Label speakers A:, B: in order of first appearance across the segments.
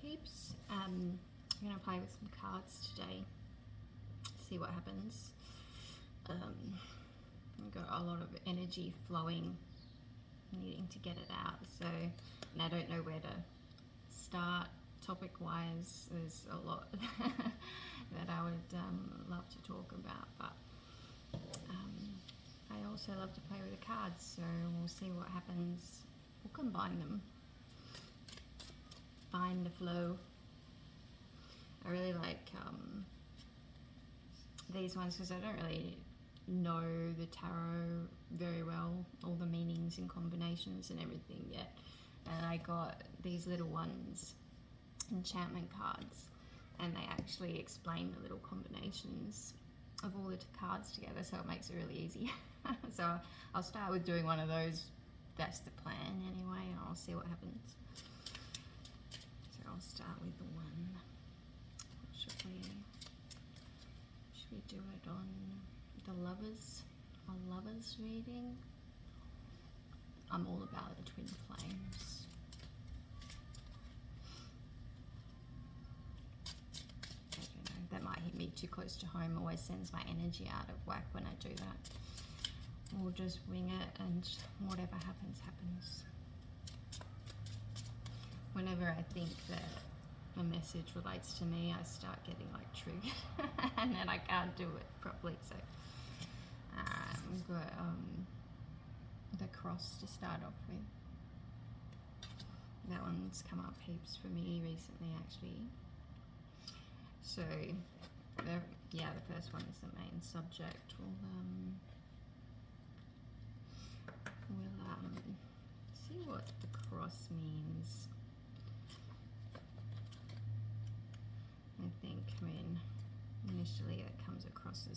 A: peeps. I'm going to play with some cards today, see what happens. I've got a lot of energy flowing, needing to get it out, so, and I don't know where to start topic wise. There's a lot that I would love to talk about, but I also love to play with the cards, so we'll see what happens. We'll combine them, find the flow. I really like these ones because I don't really know the tarot very well, all the meanings and combinations and everything yet. And I got these little ones, enchantment cards, and they actually explain the little combinations of all the cards together, so it makes it really easy. So I'll start with doing one of those. That's the plan anyway, and I'll see what happens. So I'll start with the one. Should we do it on the lovers? A lovers reading. I'm all about the twin flames. I don't know, that might hit me too close to home. Always sends my energy out of whack when I do that. We'll just wing it, and whatever happens, happens. Whenever I think that a message relates to me, I start getting like triggered and then I can't do it properly. So we've got the cross to start off with. That one's come up heaps for me recently, actually. So the first one is the main subject. We'll see what the cross means. I mean, initially it comes across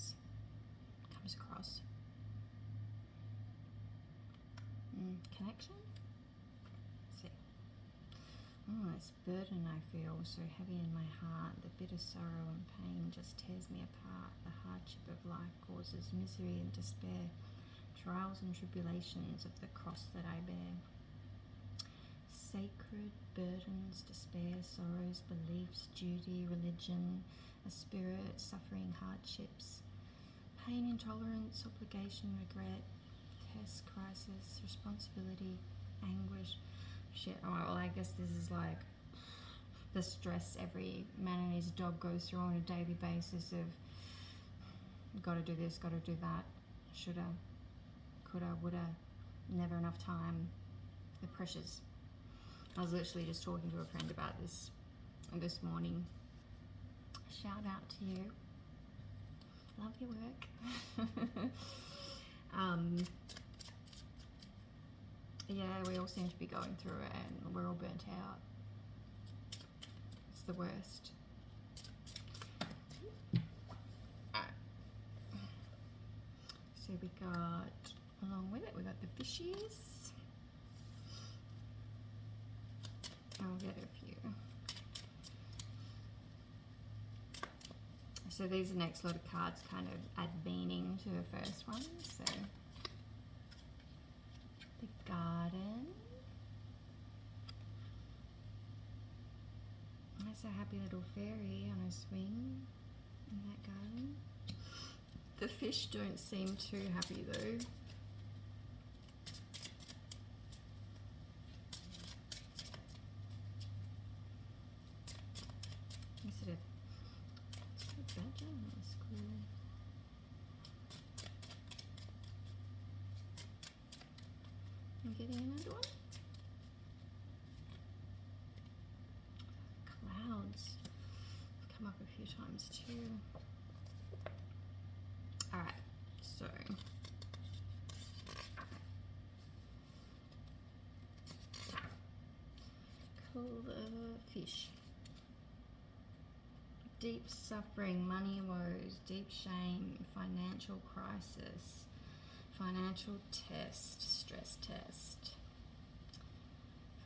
A: connection. Let's see. Oh, this burden I feel so heavy in my heart. The bitter sorrow and pain just tears me apart. The hardship of life causes misery and despair. Trials and tribulations of the cross that I bear. Sacred burdens, despair, sorrows, beliefs, duty, religion, a spirit, suffering, hardships, pain, intolerance, obligation, regret, test, crisis, responsibility, anguish. Shit, oh, well, I guess this is like the stress every man and his dog goes through on a daily basis of gotta do this, gotta do that, shoulda, coulda, woulda, never enough time, the pressures. I was literally just talking to a friend about this morning. Shout out to you. Love your work. Yeah, we all seem to be going through it and we're all burnt out. It's the worst. Alright. So we got, along with it, we got the fishies. I'll get a few. So these next lot of cards kind of add meaning to the first one. So the garden. That's a happy little fairy on a swing in that garden. The fish don't seem too happy though. Is it a badger? That's cool. I'm getting another one. Clouds have come up a few times too. Alright, so clever fish. Deep suffering, money woes, deep shame, financial crisis, financial test, stress test,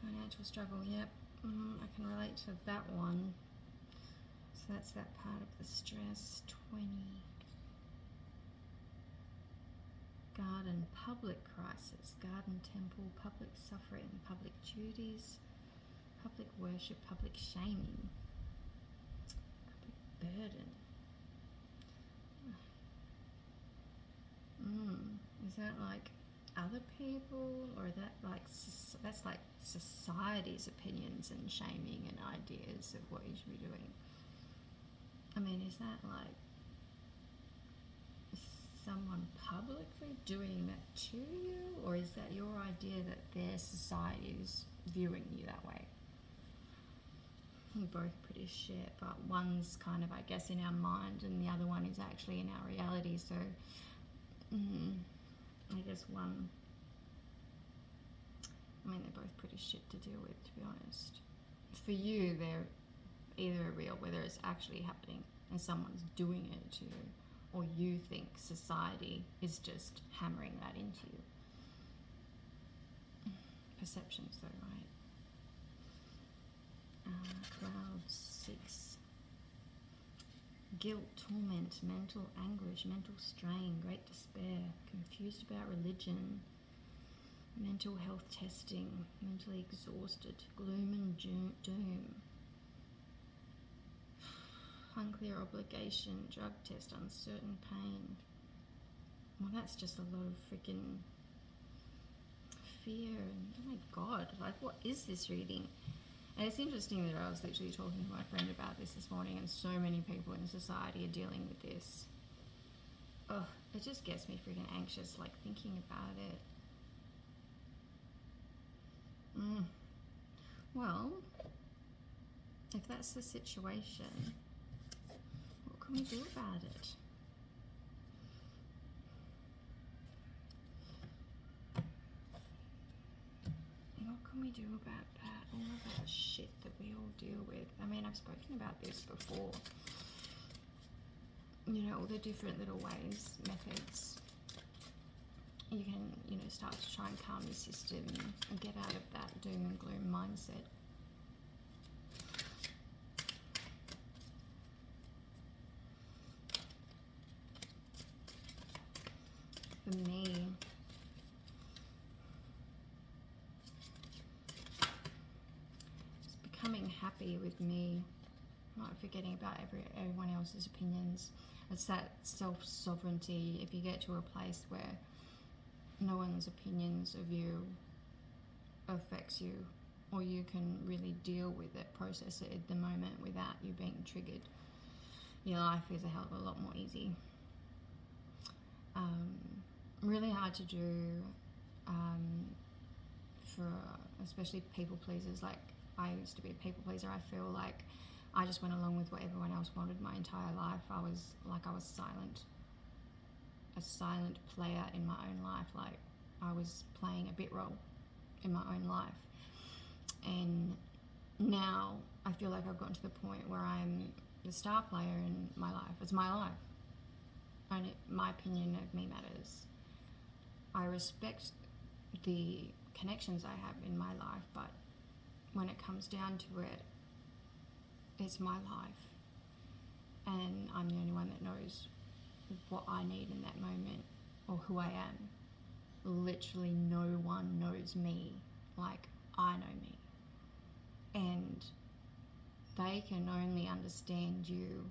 A: financial struggle. Yep, I can relate to that one. So that's that part of the stress. 20. Garden, public crisis, garden temple, public suffering, public duties, public work. worship, public shaming, public burden. Is that like other people, or that like that's like society's opinions and shaming and ideas of what you should be doing? I mean, is that like someone publicly doing that to you, or is that your idea that their society is viewing you that way? Both pretty shit, but one's kind of, I guess, in our mind, and the other one is actually in our reality. So I guess one, I mean, they're both pretty shit to deal with, to be honest. For you, they're either real, whether it's actually happening and someone's doing it to you, or you think society is just hammering that into you. Perceptions though, right? Cloud 6. Guilt, torment, mental anguish, mental strain, great despair, confused about religion, mental health testing, mentally exhausted, gloom and doom, unclear obligation, drug test, uncertain pain. Well, that's just a lot of freaking fear and oh my god, like what is this reading? And it's interesting that I was literally talking to my friend about this morning, and so many people in society are dealing with this. Oh, it just gets me freaking anxious, like thinking about it. Well, if that's the situation, what can we do about it? What can we do about that? All of that shit that we all deal with. I mean, I've spoken about this before. You know, all the different little ways, methods you can, you know, start to try and calm your system and get out of that doom and gloom mindset. For me, just becoming happy with me, not forgetting about everyone else's opinions. It's that self-sovereignty. If you get to a place where no one's opinions of you affects you, or you can really deal with it, process it at the moment without you being triggered, your life is a hell of a lot more easy. Really hard to do for especially people pleasers. Like, I used to be a people pleaser. I feel like I just went along with what everyone else wanted my entire life. I was silent, a silent player in my own life. Like, I was playing a bit role in my own life. And now I feel like I've gotten to the point where I'm the star player in my life. It's my life. And my opinion of me matters. I respect the connections I have in my life, but when it comes down to it, it's my life. And I'm the only one that knows what I need in that moment, or who I am. Literally no one knows me like I know me. And they can only understand you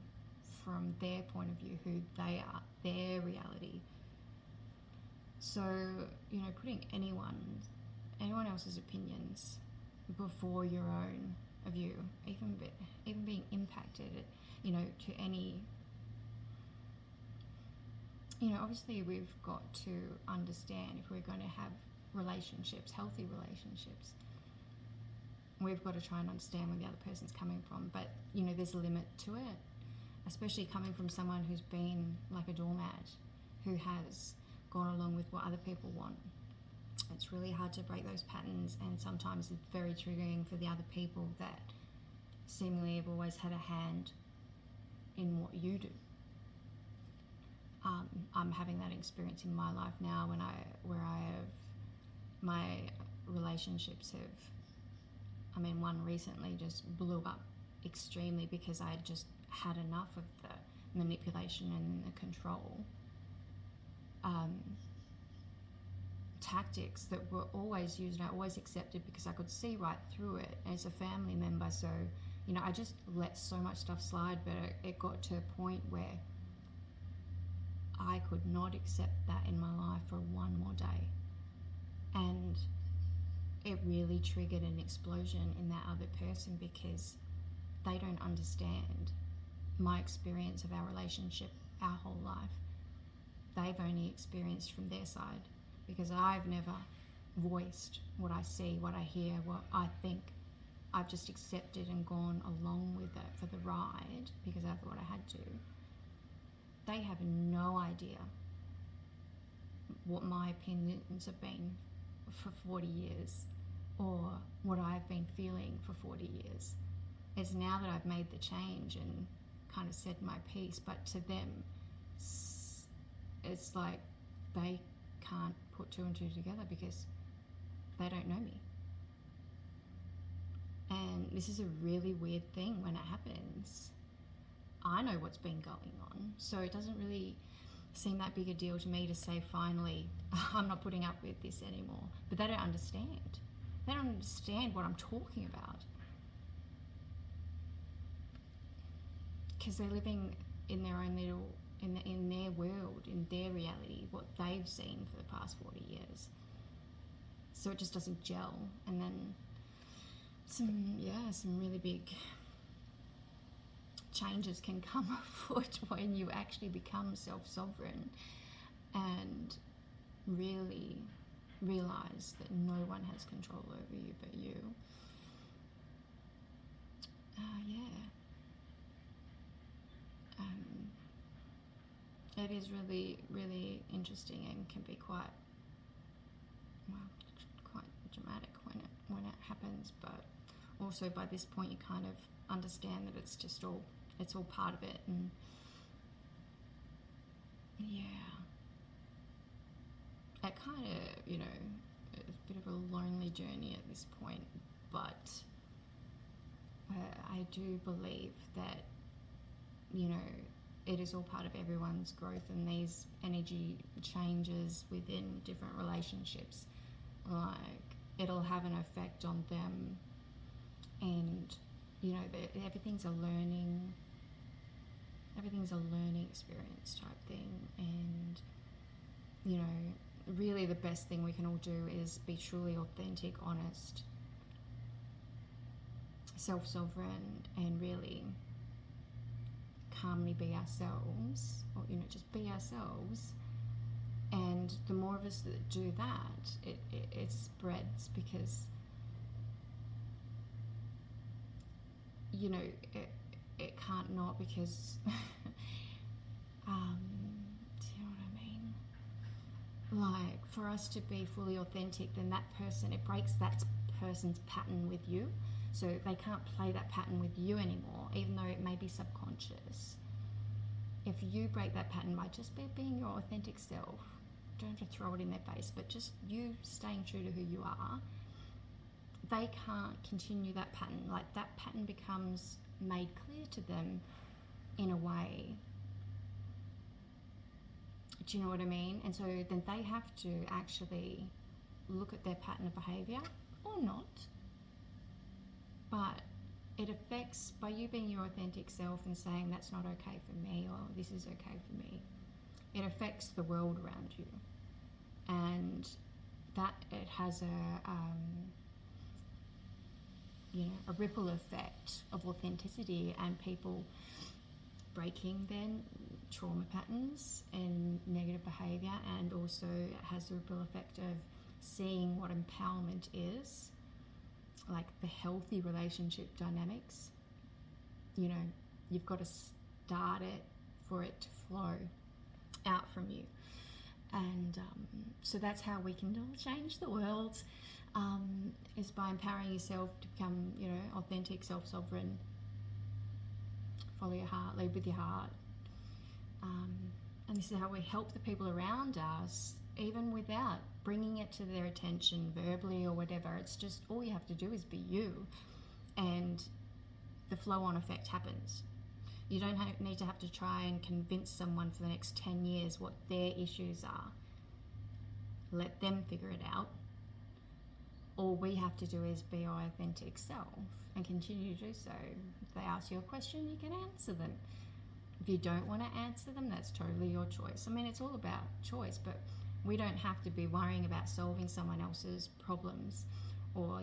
A: from their point of view, who they are, their reality. So, you know, putting anyone else's opinions before your own of you, even being impacted, you know, to any, you know, obviously we've got to understand, if we're going to have relationships, healthy relationships, we've got to try and understand where the other person's coming from. But, you know, there's a limit to it, especially coming from someone who's been like a doormat, who has gone along with what other people want. It's really hard to break those patterns, and sometimes it's very triggering for the other people that seemingly have always had a hand in what you do. I'm having that experience in my life now, where my relationships have, I mean, one recently just blew up extremely because I had just had enough of the manipulation and the control. tactics that were always used and I always accepted because I could see right through it as a family member. So, you know, I just let so much stuff slide, but it got to a point where I could not accept that in my life for one more day. And it really triggered an explosion in that other person because they don't understand my experience of our relationship our whole life. They've only experienced from their side because I've never voiced what I see, what I hear, what I think. I've just accepted and gone along with it for the ride because I thought I had to. They have no idea what my opinions have been for 40 years or what I've been feeling for 40 years. It's now that I've made the change and kind of said my piece, but to them, it's like they can't put two and two together because they don't know me. And this is a really weird thing when it happens. I know what's been going on, so it doesn't really seem that big a deal to me to say finally I'm not putting up with this anymore. But they don't understand. They don't understand what I'm talking about because they're living in their own little in their world, in their reality, what they've seen for the past 40 years. So it just doesn't gel. And then some really big changes can come afoot when you actually become self-sovereign and really realize that no one has control over you but you. It is really, really interesting and can be quite dramatic when it happens, but also by this point you kind of understand that it's all part of it. And it kind of, you know, it's a bit of a lonely journey at this point, but I do believe that, you know, it is all part of everyone's growth, and these energy changes within different relationships, like, it'll have an effect on them, and, you know, everything's a learning experience type thing. And, you know, really the best thing we can all do is be truly authentic, honest, self-sovereign, and really calmly be ourselves, or, you know, just be ourselves. And the more of us that do that, it spreads, because, you know, it can't not, because do you know what I mean? Like, for us to be fully authentic, then that person, it breaks that person's pattern with you. So they can't play that pattern with you anymore, even though it may be subconscious. If you break that pattern by just being your authentic self, don't have to throw it in their face, but just you staying true to who you are, they can't continue that pattern. Like, that pattern becomes made clear to them in a way. Do you know what I mean? And so then they have to actually look at their pattern of behavior, or not. But it affects, by you being your authentic self and saying that's not okay for me, or this is okay for me, it affects the world around you. And that it has a ripple effect of authenticity, and people breaking their trauma patterns and negative behavior, and also it has the ripple effect of seeing what empowerment is, like the healthy relationship dynamics. You know, you've got to start it for it to flow out from you. And so that's how we can change the world, is by empowering yourself to become, you know, authentic, self-sovereign, follow your heart, lead with your heart. And this is how we help the people around us, even without bringing it to their attention verbally or whatever. It's just, all you have to do is be you, and the flow-on effect happens. You don't need to have to try and convince someone for the next 10 years what their issues are. let them figure it out. All we have to do is be our authentic self and continue to do so. If they ask you a question, you can answer them. If you don't want to answer them, that's totally your choice. I mean, it's all about choice, but we don't have to be worrying about solving someone else's problems or,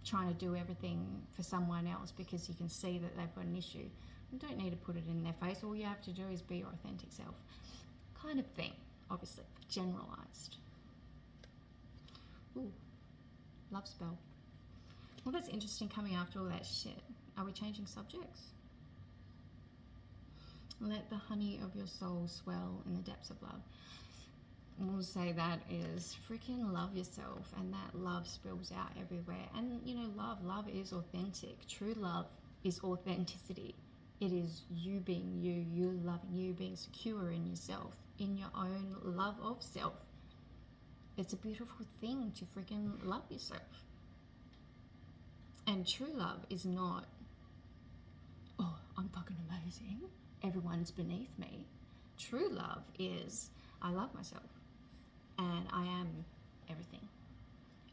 A: trying to do everything for someone else because you can see that they've got an issue. You don't need to put it in their face. All you have to do is be your authentic self, kind of thing. Obviously, generalized. Ooh, love spell. Well, that's interesting coming after all that shit. Are we changing subjects? Let the honey of your soul swell in the depths of love. We'll say that is freaking love yourself, and that love spills out everywhere. And love is authentic. True love is authenticity. It is you being you loving you, being secure in yourself, in your own love of self. It's a beautiful thing to freaking love yourself. And true love is not, oh, I'm fucking amazing, everyone's beneath me. True love is, I love myself and I am everything.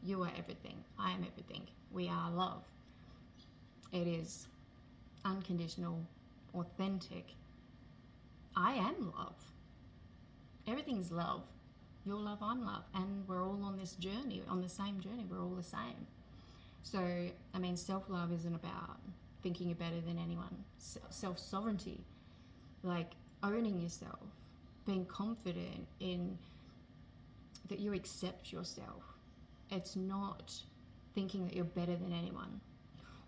A: You are everything. I am everything. We are love. It is unconditional, authentic. I am love. Everything's love. You're love, I'm love. And we're all on this journey, on the same journey. We're all the same. So, I mean, self-love isn't about thinking you're better than anyone. Self-sovereignty, like owning yourself, being confident in that you accept yourself. It's not thinking that you're better than anyone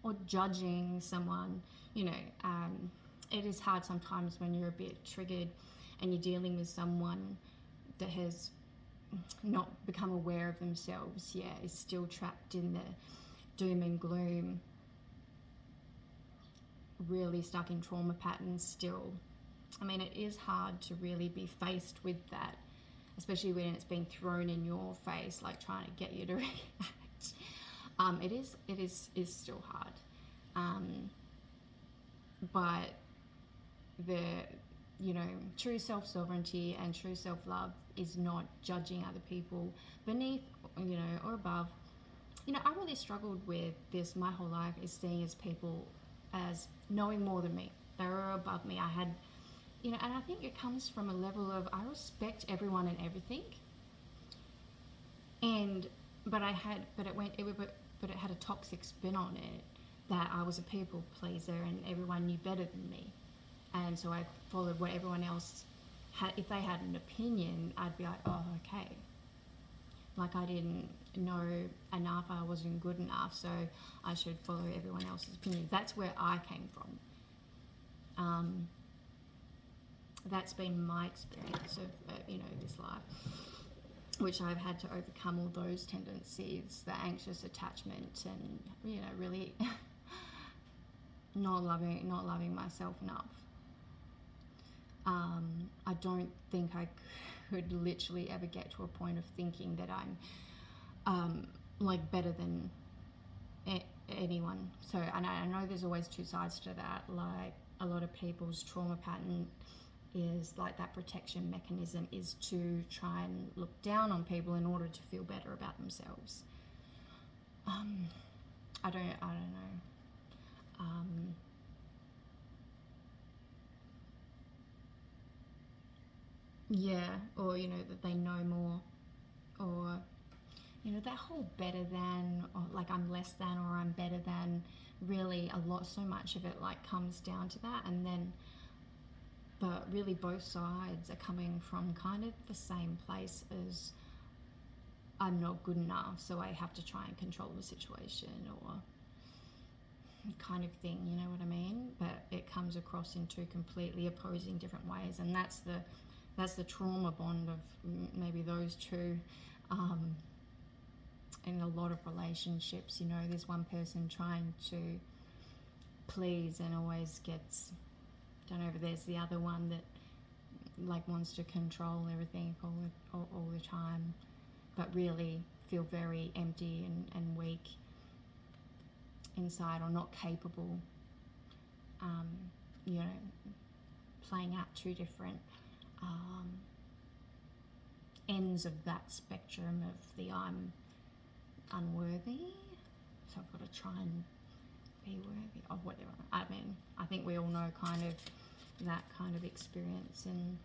A: or judging someone. It is hard sometimes when you're a bit triggered and you're dealing with someone that has not become aware of themselves, is still trapped in the doom and gloom, really stuck in trauma patterns still. I mean, it is hard to really be faced with that, especially when it's being thrown in your face, like trying to get you to react. It is still hard. But the true self-sovereignty and true self-love is not judging other people beneath, or above. I really struggled with this my whole life, is seeing as people as knowing more than me. They were above me. I had, and I think it comes from a level of, I respect everyone and everything. But it had a toxic spin on it, that I was a people pleaser and everyone knew better than me. And so I followed what everyone else had. If they had an opinion, I'd be like, oh, okay. Like I didn't know enough, I wasn't good enough, so I should follow everyone else's opinion. That's where I came from. That's been my experience of, this life, which I've had to overcome all those tendencies, the anxious attachment, and, really not loving myself enough. I don't think I could literally ever get to a point of thinking that I'm better than anyone. So, and I know there's always two sides to that. Like a lot of people's trauma pattern is like that protection mechanism is to try and look down on people in order to feel better about themselves. I don't know. Or that they know more, or that whole better than, or like I'm less than, or I'm better than, really so much of it like comes down to that. And then, but really both sides are coming from kind of the same place as, I'm not good enough, so I have to try and control the situation, or kind of thing, you know what I mean? But it comes across in two completely opposing different ways, and that's the trauma bond of maybe those two. In a lot of relationships, there's one person trying to please and always gets done over. There's the other one that like wants to control everything all the time, but really feel very empty and weak inside, or not capable. Playing out two different ends of that spectrum of the I'm unworthy, so I've got to try and be worthy of whatever. I mean, I think we all know kind of that kind of experience in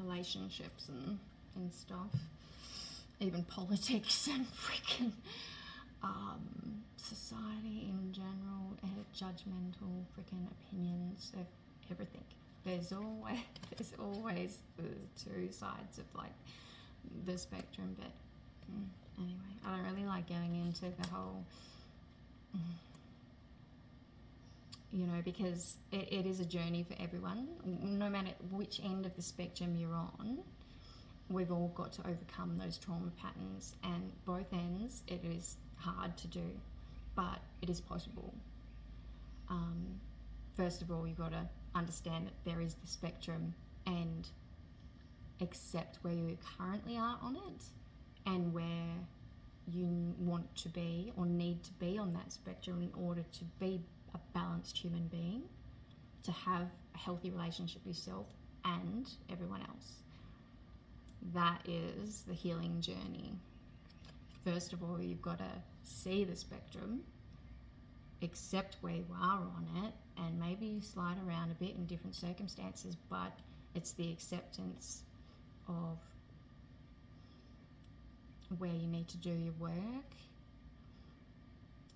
A: relationships and stuff, even politics and freaking society in general, judgmental freaking opinions of everything. There's always the two sides of like the spectrum, but anyway, I don't really like going into the whole, because it is a journey for everyone. No matter which end of the spectrum you're on, we've all got to overcome those trauma patterns, and both ends, it is hard to do, but it is possible. First of all, you've got to understand that there is the spectrum and accept where you currently are on it and where you want to be or need to be on that spectrum in order to be a balanced human being, to have a healthy relationship with yourself and everyone else. That is the healing journey. First of all, you've got to see the spectrum, accept where you are on it, and maybe you slide around a bit in different circumstances, but it's the acceptance of where you need to do your work,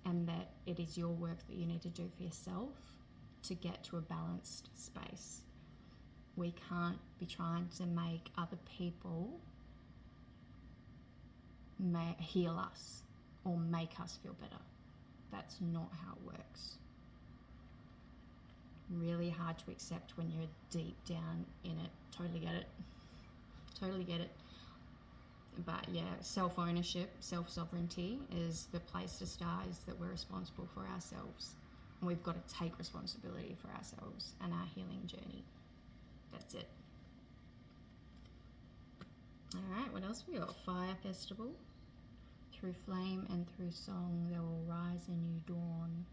A: and that it is your work that you need to do for yourself to get to a balanced space. We can't be trying to make other people heal us or make us feel better. That's not how it works. Really hard to accept when you're deep down in it. Totally get it. But yeah, self-ownership, self-sovereignty is the place to start, is that we're responsible for ourselves. And we've got to take responsibility for ourselves and our healing journey. That's it. Alright, what else we got? Fire Festival. Through flame and through song, there will rise a new dawn.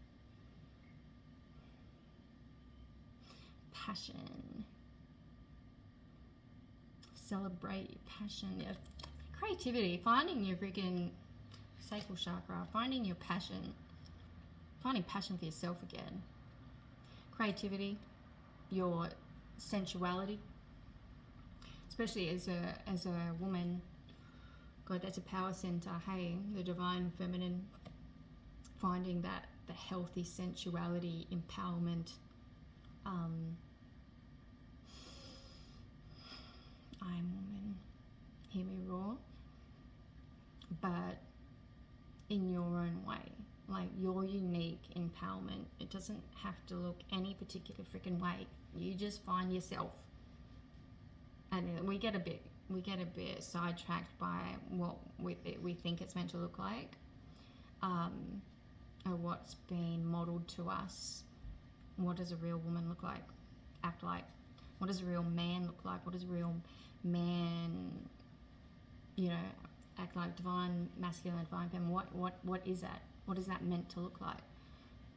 A: Passion. Celebrate your passion. Yeah. Creativity. Finding your freaking sacral chakra. Finding your passion. Finding passion for yourself again. Creativity. Your sensuality. Especially as a woman. God, that's a power center. Hey, the divine feminine, finding that the healthy sensuality, empowerment. I am woman. Hear me roar. But in your own way, like your unique empowerment. It doesn't have to look any particular freaking way. You just find yourself. And we get a bit sidetracked by what we think it's meant to look like, or what's been modeled to us. What does a real woman look like, act like? What does a real man look like? What does a real man, act like? Divine masculine, divine feminine. What is that? What is that meant to look like?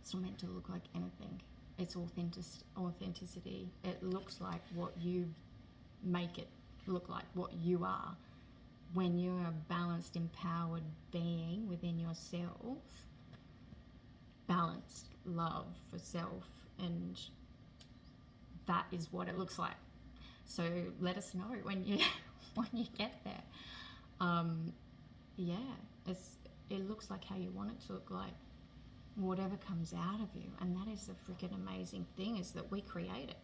A: It's not meant to look like anything. It's authenticity. It looks like what you make it look like, what you are. When you're a balanced, empowered being within yourself, balanced love for self, and that is what it looks like. So let us know when you get there. It looks like how you want it to look like, whatever comes out of you. And that is the freaking amazing thing, is that we create it.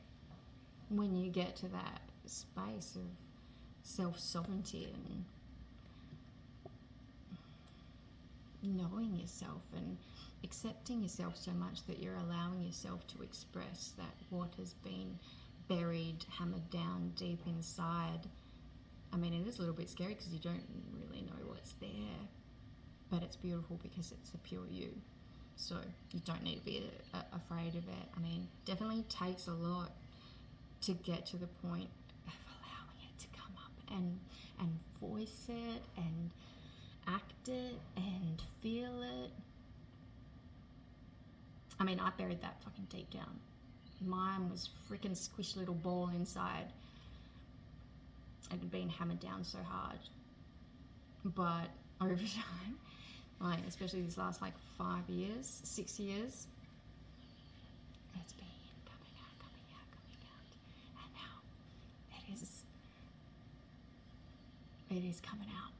A: When you get to that space of self-sovereignty and knowing yourself and accepting yourself so much that you're allowing yourself to express that what has been buried, hammered down deep inside. I mean, it is a little bit scary because you don't really know what's there, but it's beautiful because it's the pure you. So you don't need to be afraid of it. I mean, definitely takes a lot to get to the point of allowing it to come up and voice it and act it and feel it. I mean, I buried that fucking deep down. Mine was freaking squished little ball inside. it had been hammered down so hard. But over time, like especially these last like 5 years, 6 years, it's been coming out, and now it is coming out.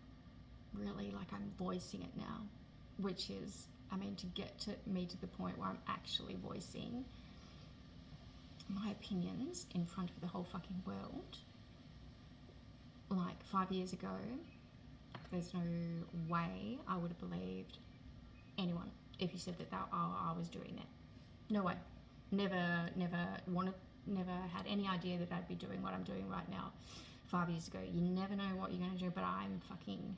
A: Really, like I'm voicing it now, which is, I mean, to get to me to the point where I'm actually voicing my opinions in front of the whole fucking world. Like 5 years ago, there's no way I would have believed anyone if you said that I was doing that. No way. Never had any idea that I'd be doing what I'm doing right now 5 years ago. You never know what you're going to do, but I'm fucking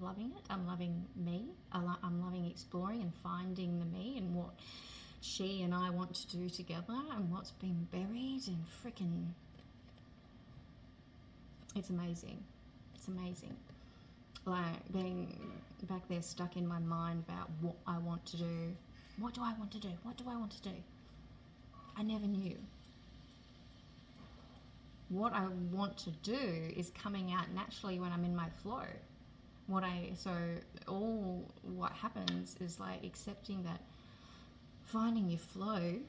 A: loving it. I'm loving me. I'm loving exploring and finding the me and what she and I want to do together and what's been buried and freaking... It's amazing. It's amazing. Like being back there stuck in my mind about what I want to do. What do I want to do? What do I want to do? I never knew. What I want to do is coming out naturally when I'm in my flow. What happens is like accepting that finding your flow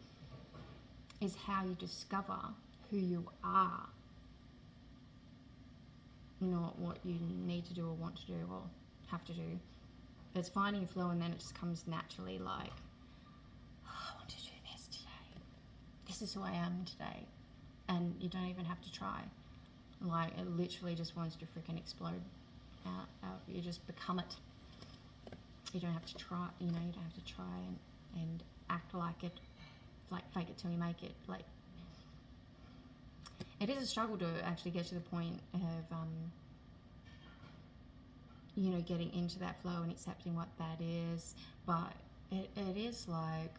A: is how you discover who you are, not what you need to do or want to do or have to do. It's finding your flow, and then it just comes naturally like, oh, I want to do this today. This is who I am today. And you don't even have to try. Like, it literally just wants to freaking explode out. You just become it. You don't have to try, you don't have to try and act like it, like fake it till you make it. Like, it is a struggle to actually get to the point of, getting into that flow and accepting what that is. But it is like,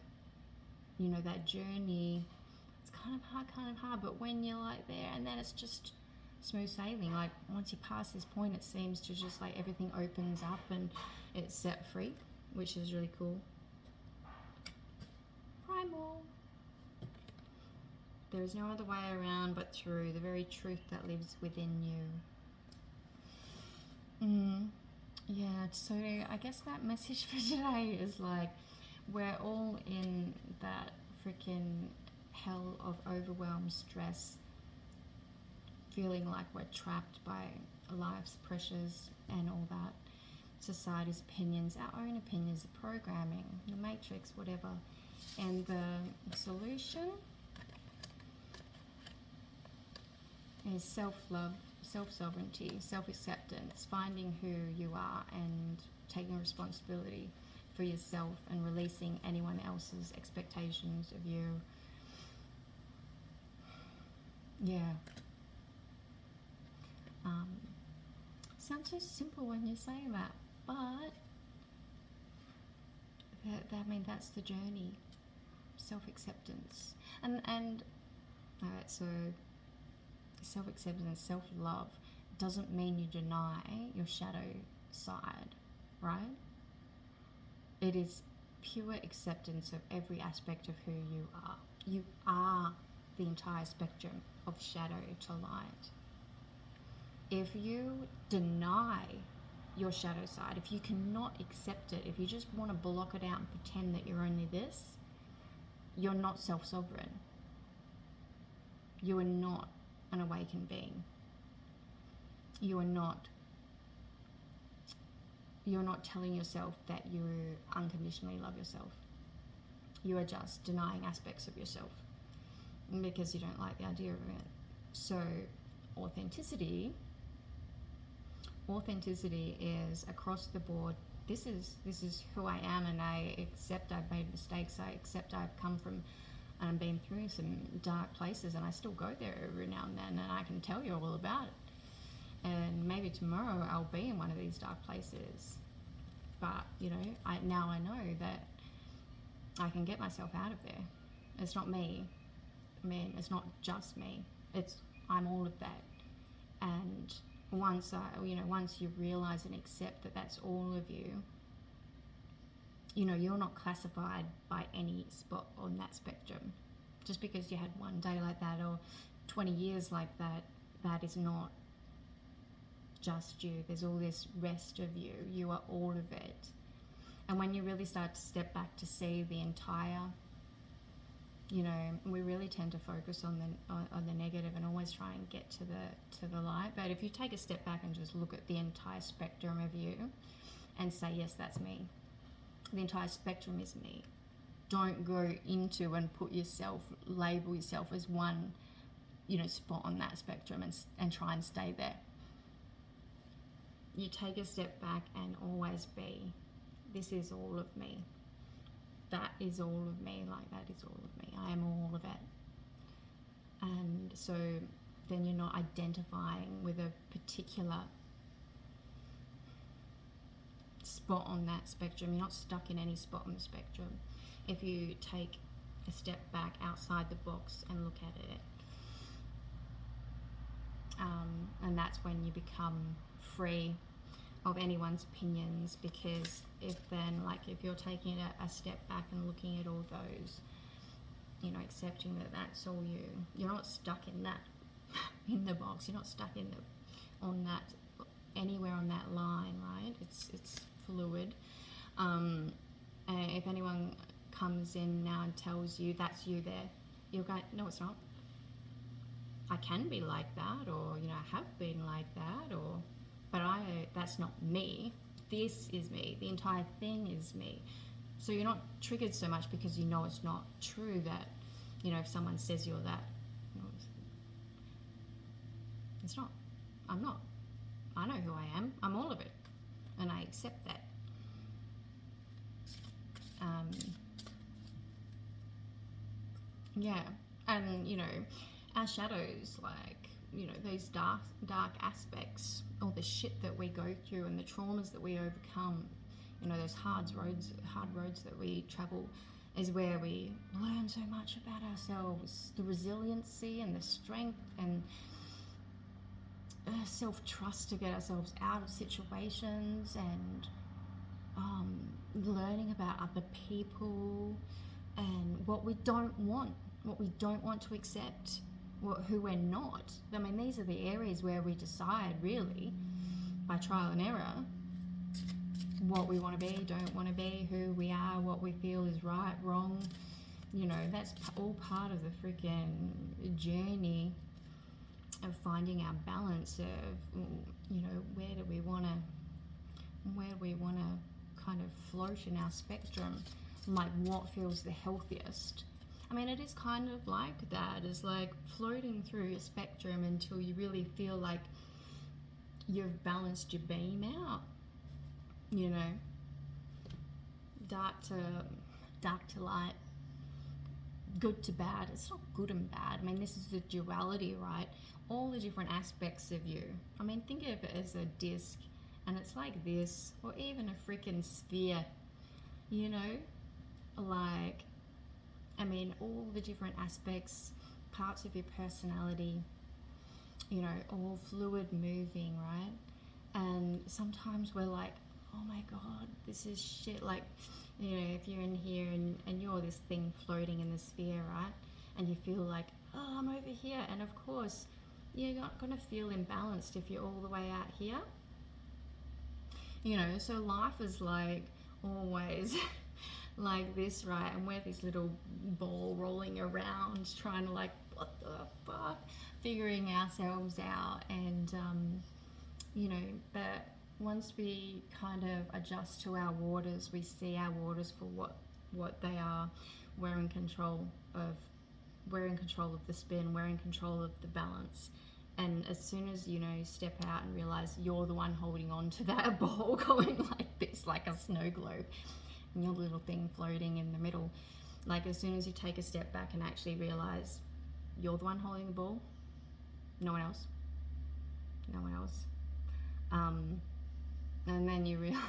A: that journey, it's kind of hard, but when you're like there, and then it's just smooth sailing. Like once you pass this point, it seems to just like everything opens up and it's set free, which is really cool. Primal. There is no other way around but through the very truth that lives within you. Yeah, so I guess that message for today is like, we're all in that freaking hell of overwhelm, stress, feeling like we're trapped by life's pressures and all that, society's opinions, our own opinions, the programming, the matrix, whatever. And the solution is self-love, self-sovereignty, self-acceptance, finding who you are and taking responsibility for yourself and releasing anyone else's expectations of you. Yeah. Sounds so simple when you say that, but that's the journey. Self-acceptance. And alright, so self-acceptance, self-love doesn't mean you deny your shadow side, right? It is pure acceptance of every aspect of who you are. You are the entire spectrum of shadow to light. If you deny your shadow side, if you cannot accept it, if you just want to block it out and pretend that you're only this, you're not self-sovereign. You are not an awakened being. You're not telling yourself that you unconditionally love yourself. You are just denying aspects of yourself because you don't like the idea of it. So authenticity is across the board. This is who I am, and I accept I've made mistakes. I accept I've come from and been through some dark places, and I still go there every now and then, and I can tell you all about it. And maybe tomorrow I'll be in one of these dark places, but I know that I can get myself out of there. It's not me. I mean, it's not just me. I'm all of that. And once you realize and accept that that's all of you, you're not classified by any spot on that spectrum. Just because you had one day like that or 20 years like that, that is not just you. There's all this rest of you. You are all of it. And when you really start to step back to see the entire, you know, we really tend to focus on the negative and always try and get to the light. But if you take a step back and just look at the entire spectrum of you and say, yes, that's me. The entire spectrum is me. Don't go into and label yourself as one, you know, spot on that spectrum and try and stay there. You take a step back and always be, this is all of me. That is all of me, like that is all of me. I am all of it. And so then you're not identifying with a particular spot on that spectrum. You're not stuck in any spot on the spectrum. If you take a step back outside the box and look at it, and that's when you become free of anyone's opinions, because if you're taking a step back and looking at all those, you know, accepting that that's all you, you're not stuck in that in the box. You're not stuck anywhere on that line, right? It's fluid. And if anyone comes in now and tells you that's you there, you'll go, no, it's not. I can be like that, or, you know, I have been like that, but that's not me. This is me. The entire thing is me. So you're not triggered so much because you know it's not true that, you know, if someone says you're that, it's not. I'm not. I know who I am. I'm all of it. And I accept that. Yeah. And, you know, our shadows, like, you know, those dark aspects, all the shit that we go through and the traumas that we overcome, you know, those hard roads that we travel, is where we learn so much about ourselves, the resiliency and the strength and self-trust to get ourselves out of situations, and learning about other people and what we don't want to accept, who we're not. I mean, these are the areas where we decide, really, by trial and error, what we want to be, don't want to be, who we are, what we feel is right, wrong. You know, that's all part of the freaking journey of finding our balance of, you know, where do we want to kind of float in our spectrum, like what feels the healthiest. I mean, it is kind of like that. It's like floating through a spectrum until you really feel like you've balanced your beam out, you know, dark to light, good to bad. It's not good and bad. I mean, this is the duality, right? All the different aspects of you. I mean, think of it as a disc, and it's like this, or even a freaking sphere, you know, like, I mean, all the different aspects, parts of your personality, you know, all fluid, moving, right? And sometimes we're like, oh my God, this is shit. Like, you know, if you're in here and you're this thing floating in the sphere, right? And you feel like, oh, I'm over here. And of course, you're not going to feel imbalanced if you're all the way out here. You know, so life is like always like this, right? And we're this little ball rolling around trying to, like, what the fuck, figuring ourselves out. And you know, but once we kind of adjust to our waters, we see our waters for what they are. We're in control of the spin, we're in control of the balance. And as soon as, you know, step out and realize you're the one holding on to that ball going like this, like a snow globe, and your little thing floating in the middle, like, as soon as you take a step back and actually realize you're the one holding the ball, no one else, and then you realize,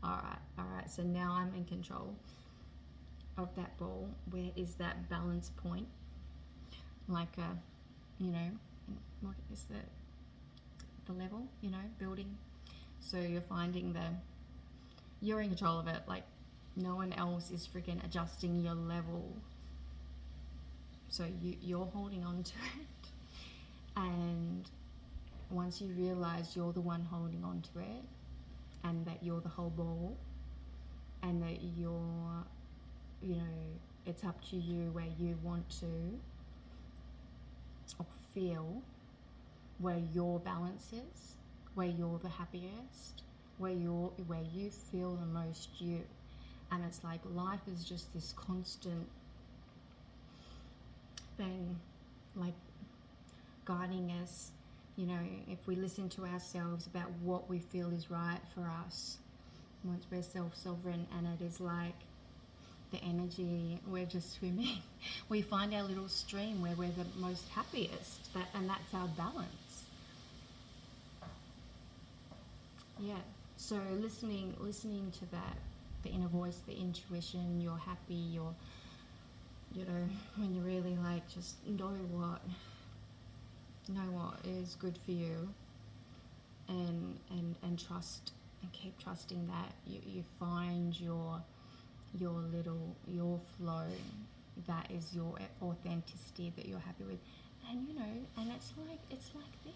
A: all right, so now I'm in control of that ball. Where is that balance point? Like you know, what is the level, you know, building. So you're finding you're in control of it. Like, no one else is freaking adjusting your level. So you're holding on to it. And once you realize you're the one holding on to it, and that you're the whole ball, and that you're, you know, it's up to you where you want to, or feel where your balance is, where you're the happiest, where you feel the most you. And it's like life is just this constant thing, like guiding us. You know, if we listen to ourselves about what we feel is right for us, once we're self-sovereign, and it is like the energy, we're just swimming. We find our little stream where we're the most happiest, and that's our balance. Yeah. So listening to that, the inner voice, the intuition, you're happy, you're, you know, when you really like just know what is good for you, and trust, and keep trusting that you find your flow, that is your authenticity that you're happy with. And you know, and it's like this,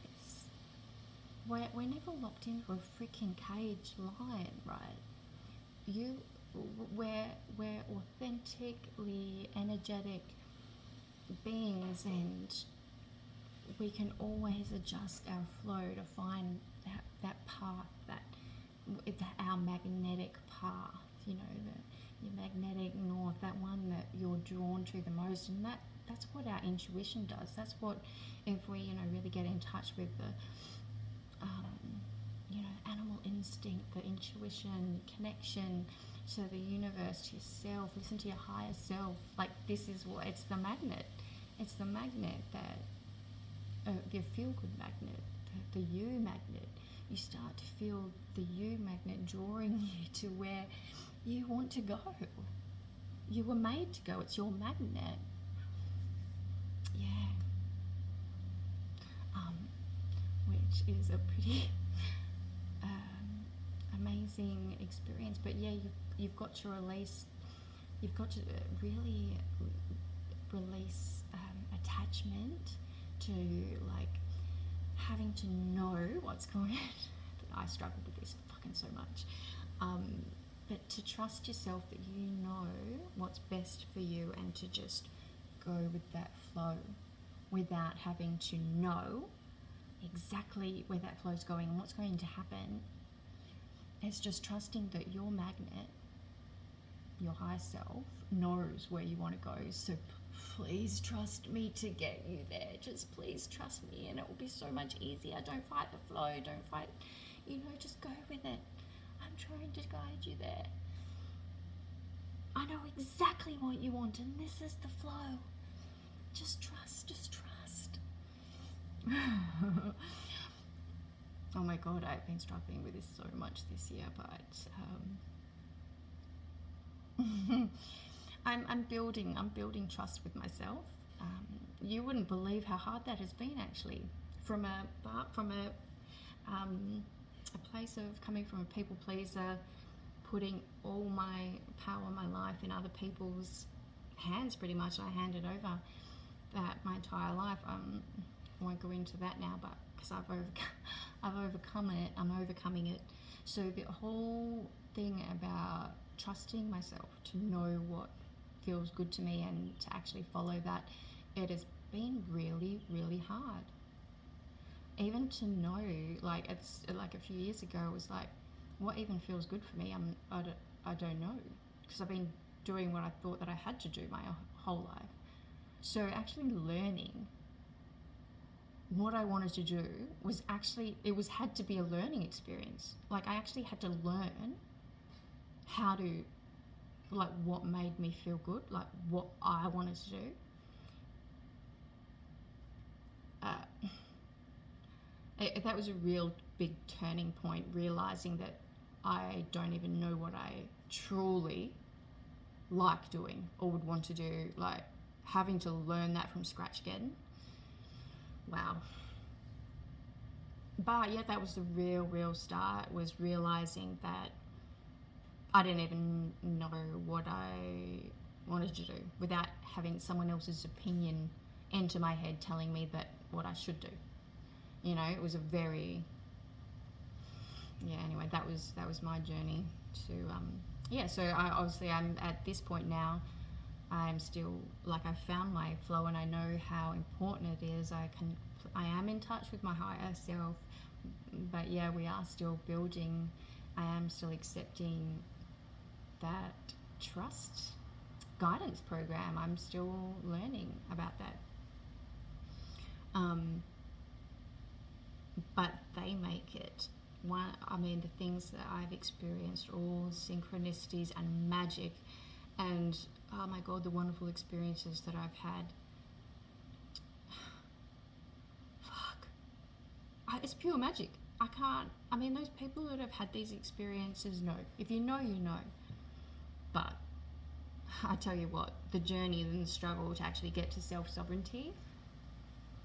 A: we're never locked into a freaking cage lion, right? We're authentically energetic beings, and we can always adjust our flow to find that path, that our magnetic path, you know, your magnetic north, that one that you're drawn to the most. And that's what our intuition does. That's what, if we, you know, really get in touch with the you know, animal instinct, the intuition, connection to the universe, to yourself, listen to your higher self. Like, this is what, it's the magnet that the feel-good magnet, the you magnet. You start to feel the you magnet drawing you to where you want to go. You were made to go. It's your magnet. Yeah. Which is a pretty amazing experience. But yeah, you've got to release. You've got to really release attachment to, like, having to know what's going on. I struggle with this fucking so much. But to trust yourself that you know what's best for you, and to just go with that flow without having to know exactly where that flow is going and what's going to happen. It's just trusting that your magnet, your higher self, knows where you want to go. So please trust me to get you there. Just please trust me, and it will be so much easier. Don't fight the flow. Don't fight, you know, just go with it. I'm trying to guide you there. I know exactly what you want, and this is the flow. Just trust, just trust. Oh my God, I've been struggling with this so much this year, but I'm building trust with myself. You wouldn't believe how hard that has been, actually, from a place of coming from a people pleaser, putting all my power, my life in other people's hands. Pretty much, I handed over that my entire life. I won't go into that now, but because I've overcome it, I'm overcoming it. So the whole thing about trusting myself to know what feels good to me and to actually follow that, it has been really, really hard. Even to know, like, it's like a few years ago, it was like, what even feels good for me? I don't know, because I've been doing what I thought that I had to do my whole life. So actually learning what I wanted to do was actually, had to be a learning experience. Like, I actually had to learn how to, like, what made me feel good, like what I wanted to do. That was a real big turning point, realizing that I don't even know what I truly like doing or would want to do, like having to learn that from scratch again. Wow. But yeah, that was the real start, was realizing that I didn't even know what I wanted to do without having someone else's opinion into my head telling me that what I should do. You know, it was a very, yeah, anyway, that was my journey to, so I'm at this point now. I'm still, like, I found my flow, and I know how important it is. I am in touch with my higher self, but yeah, we are still building. I am still accepting that trust guidance program. I'm still learning about that. But they make it one. I mean, the things that I've experienced, all synchronicities and magic, and oh my god, the wonderful experiences that I've had. Fuck. It's pure magic. I mean, those people that have had these experiences know. If you know, you know. But I tell you what, the journey and the struggle to actually get to self-sovereignty,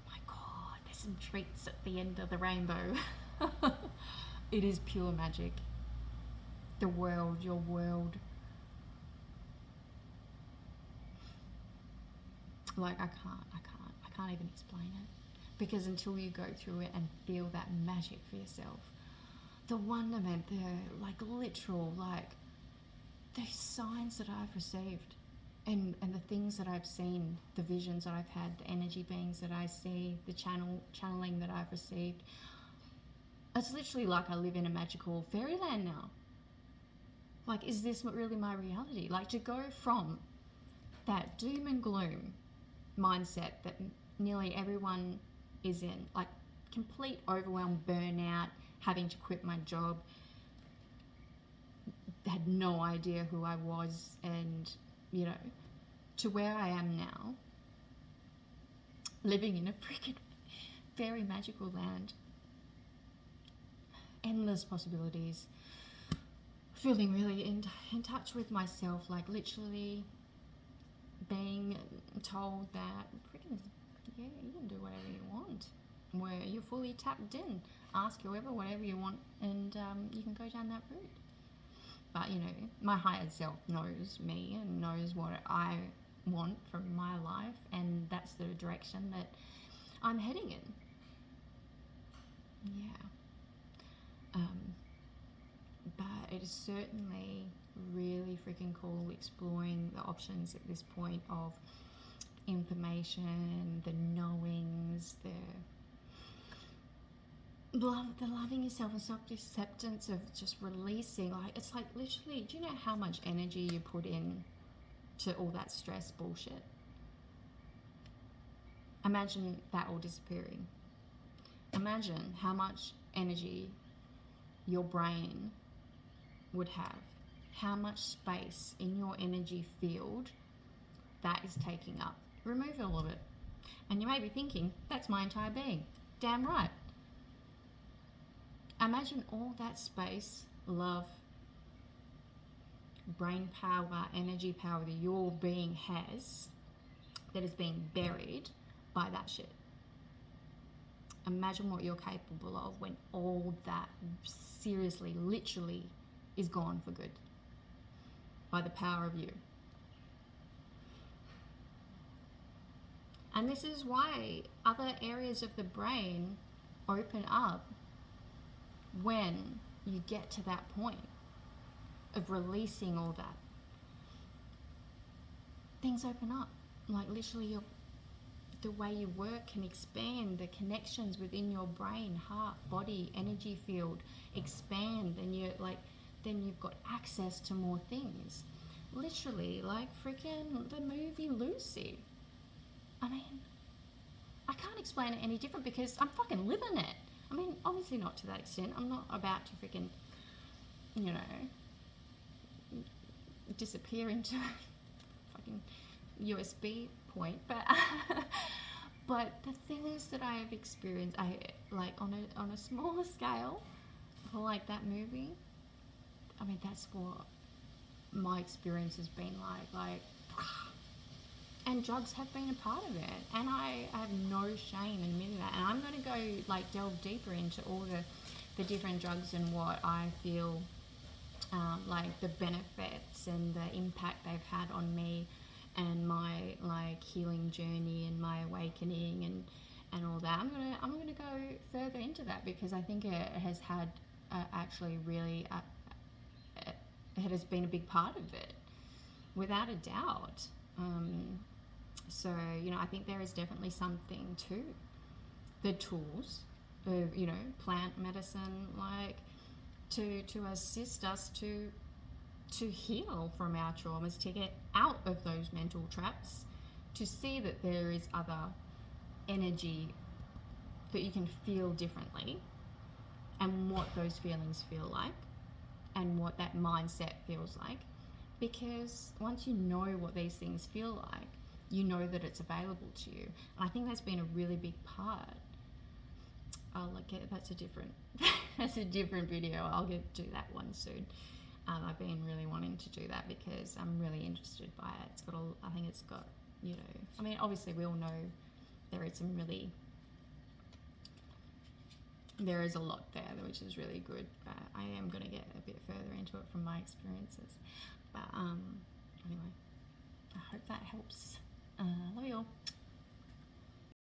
A: my god, there's some treats at the end of the rainbow. It is pure magic. The world, your world. Like, I can't even explain it. Because until you go through it and feel that magic for yourself, the wonderment, the, like, literal, like, the signs that I've received, and the things that I've seen, the visions that I've had, the energy beings that I see, the channeling that I've received, it's literally like I live in a magical fairyland now. Like, is this really my reality? Like, to go from that doom and gloom mindset that nearly everyone is in, like complete overwhelm, burnout, having to quit my job, had no idea who I was, and, you know, to where I am now, living in a freaking very magical land. Endless possibilities. Feeling really in touch with myself, like literally being told that freaking, yeah, you can do whatever you want, where you're fully tapped in. Ask whoever whatever you want, and you can go down that route. But, you know, my higher self knows me and knows what I want from my life, and that's the direction that I'm heading in. Yeah. But it is certainly really freaking cool exploring the options at this point of information, the knowings, the loving yourself and self-acceptance of just releasing. Like, it's like literally, do you know how much energy you put in to all that stress bullshit? Imagine that all disappearing. Imagine how much energy your brain would have, how much space in your energy field that is taking up. Remove all of it. And you may be thinking, that's my entire being. Damn right. Imagine all that space, love, brain power, energy power that your being has, that is being buried by that shit. Imagine what you're capable of when all that seriously, literally is gone for good by the power of you. And this is why other areas of the brain open up when you get to that point of releasing all that. Things open up. Like, literally the way you work can expand. The connections within your brain, heart, body, energy field expand, and you're like, then you've got access to more things. Literally, like freaking the movie Lucy. I mean, I can't explain it any different because I'm fucking living it. I mean, obviously not to that extent. I'm not about to freaking, you know, disappear into fucking USB point, but but the things that I have experienced, I like on a smaller scale, like that movie. I mean, that's what my experience has been like, and drugs have been a part of it, and I have no shame in admitting that. And I'm going to go like delve deeper into all the different drugs and what I feel like the benefits and the impact they've had on me and my like healing journey and my awakening and all that. I'm gonna go further into that because I think it has had actually really it has been a big part of it, without a doubt. So I think there is definitely something to the tools of plant medicine, like to assist us to heal from our traumas, to get out of those mental traps, to see that there is other energy that you can feel differently, and what those feelings feel like, and what that mindset feels like. Because once you know what these things feel like, you know that it's available to you. And I think that's been a really big part. That's a different that's a different video. I'll get to that one soon. I've been really wanting to do that because I'm really interested by it. I think it's got, I mean, obviously we all know there is a lot there, which is really good, but I am going to get a bit further into it from my experiences. But anyway, I hope that helps. Love you all.